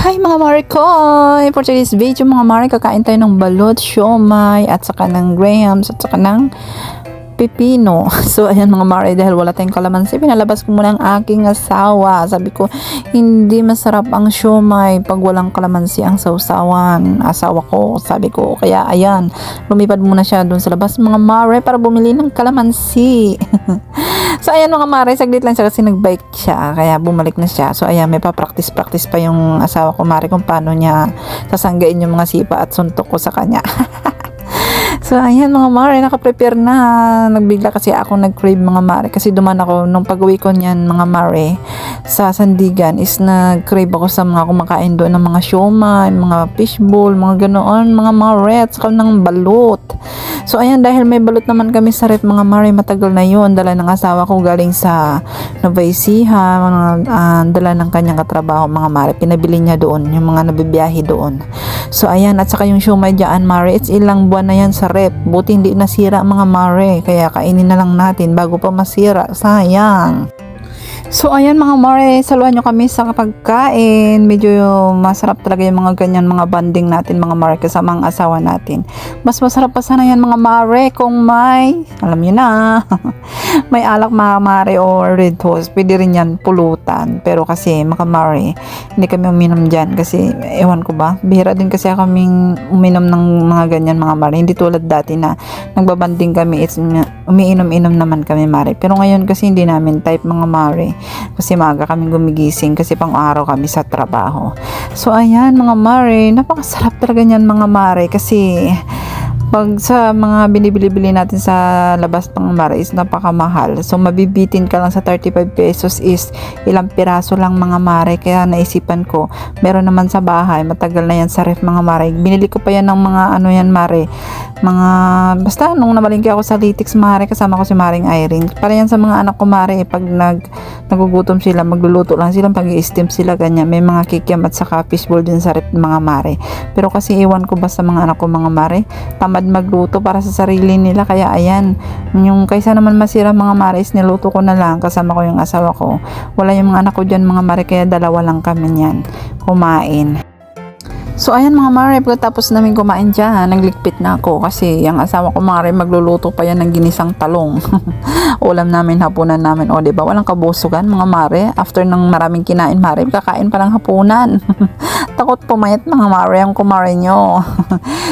Hi mga Marikoy! For today's video mga Mari, kakain tayo ng balot, siomay, at saka ng grahams, at saka ng pipino. So ayan mga Mari, dahil wala tayong kalamansi, pinalabas ko muna ang aking asawa. Sabi ko, hindi masarap ang siomay pag walang kalamansi ang sausawan. Asawa ko, sabi ko. Kaya ayan, lumipad muna siya doon sa labas mga Mari para bumili ng kalamansi. So ayan mga Mari, saglit lang siya kasi nagbike siya, kaya bumalik na siya. So ayan, may pa-practice pa yung asawa ko Mari kung paano niya sasanggain yung mga sipa at suntok ko sa kanya. So ayan mga Mari, nakaprepare na. Nagbigla kasi ako nag-crave mga Mari, kasi duman ako nung pag-uwi ko niyan mga Mari sa Sandigan is nag-crave ako sa mga kumakain doon ng mga siomay, mga fishball, mga ganoon mga Mari, at saka ng balut. So ayan, dahil may balut naman kami sa ref mga Mari, matagal na yun, dala ng asawa ko galing sa Nueva Ecija, dala ng kanyang katrabaho mga Mari, pinabili niya doon yung mga nabibiyahe doon. So ayan, at saka yung siomay dyan Mari, it's ilang buwan na yan sa ref, buti hindi nasira mga Mari, kaya kainin na lang natin bago pa masira, sayang. So ayan mga Mare, saluhan nyo kami sa pagkain. Medyo masarap talaga yung mga ganyan, mga banding natin mga Mare kasama ang asawa natin. Mas masarap pa sana yan mga Mare kung may, alam nyo na, may alak mga Mare o red horse. Pwede rin yan pulutan. Pero kasi mga Mare, hindi kami uminom dyan kasi ewan ko ba, bihira din kasi kaming uminom ng mga ganyan mga Mare. Hindi tulad dati na nagbabanding kami, it's umiinom-inom naman kami Mare. Pero ngayon kasi hindi namin type mga Mare, kasi maaga kaming gumigising kasi pang araw kami sa trabaho. So ayan mga Mare, napakasarap talaga niyan mga Mare, kasi pag sa mga binibili-bili natin sa labas pang Mare is napakamahal. So mabibitin ka lang sa 35 pesos is ilang piraso lang mga Mare. Kaya naisipan ko, meron naman sa bahay, matagal na yan sa ref mga Mare. Binili ko pa yan ng mga ano yan Mare, mga basta nung namalingki ako sa Litix Mare, kasama ko si Maring Irene. Para yan sa mga anak ko Mare, pag nagugutom sila, magluluto lang sila, pag-i-steam sila ganyan. May mga kikiam at saka fishball din sa ref mga Mare. Pero kasi iwan ko ba sa mga anak ko mga Mare, tamad magluto para sa sarili nila, kaya ayan, yung kaysa naman masira mga Mare is niluto ko na lang, kasama ko yung asawa ko. Wala yung mga anak ko dyan mga Mare, kaya dalawa lang kami niyan kumain. So ayan mga Mare, pagkatapos namin kumain dyan, naglikpit na ako kasi yung asawa ko Mare magluluto pa yan ng ginisang talong. Ulam namin, hapunan namin, o diba walang kabusugan mga Mare, after ng maraming kinain Mare, kakain pa ng hapunan. Takot pumayat mga Mare ang kumare nyo.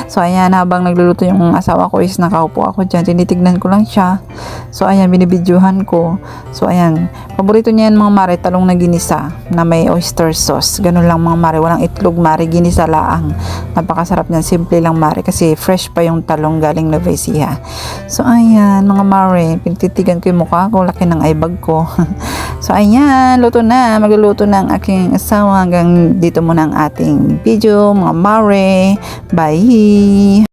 So ayan, habang nagluluto yung asawa ko is nakaupo ako dyan, tinitignan ko lang siya. So ayan, binibidyohan ko. So ayan, paborito niya yan mga Mare, talong na ginisa na may oyster sauce, ganun lang mga Mare, walang itlog Mare, ginisa laang. Napakasarap niyan, simple lang Mare, kasi fresh pa yung talong galing Nueva Ecija. So ayan mga Mare, pinititigan ko yung mukha ko, laki ng eyebag ko. So ayan, luto na, magluluto na ang aking asawa. Hanggang dito muna ang ating video mga Mare, bye.